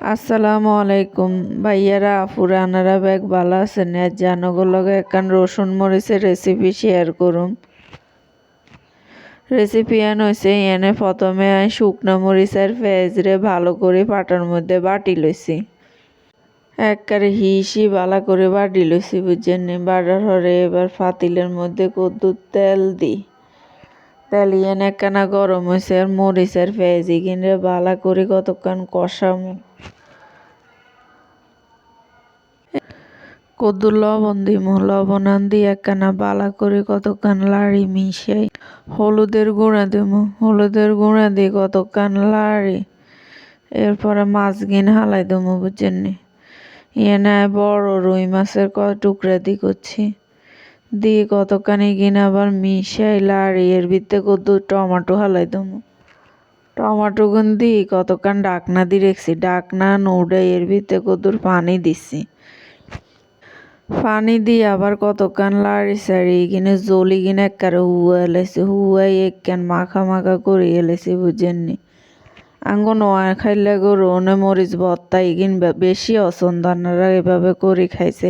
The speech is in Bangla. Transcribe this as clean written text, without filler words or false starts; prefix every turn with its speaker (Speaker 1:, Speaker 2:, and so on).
Speaker 1: আসসালামু আলাইকুম ভাইয়ারা আপুরা আনারা ব্যাগ ভালো আছেন জানগুলোকে একখান রসুন মরিচের রেসিপি শেয়ার করুম। রেসিপি হয়েছে এনে প্রথমে শুকনো মরিচের পেঁয়াজরে ভালো করে পাটার মধ্যে বাটি লইছি। একবারে হিসি ভালো করে বাটি লইছি বুঝছেন নি। বাটার হরে এবার ফাতিলের মধ্যে কদ্দু তেল দিই। তেল এনে একখানা গরম হয়েছে আর মরিচের পেঁয়াজি কিনে ভালো করে কতক্ষণ কষামো। কদ্দু লবণ দিমু, লবণ দিয়ে একখানা বালা করে কতক্ষণ লাড়ি মিশাই। হলুদের গুঁড়া দিমু, হলুদের গুঁড়া দিয়ে কতক্ষণ লাড়ি। এরপরে মাছ গিন হালাই দেবো বুঝছেন নি। এনে বড় রুই মাছের টুকরা করছি দিয়ে কতখানি গিন আবার মিশাই লাড়ি। এর ভিতরে কদ্দু টমাটো হালাই দেবো। টমাটো গুন দিয়ে কতক্ষণ ডাকনা দিয়ে রেখছি। ডাকনা নৌড়ে এর ভিতরে কদ্দুর পানি দিছি। পানি দিয়ে আবার কতক্ষণ লাড়ি সারি কিনে জলি কিনে একবারে হুয়া এলাইছি। হুয়াই একখান মাখা মাখা করে এলাইছি বুঝছেন নি। আঙ্গো নোয়া খাইলে গরু মরিচ ভর্তা কিনবা বেশি অসন্দ আপনারা এভাবে করে খাইছে।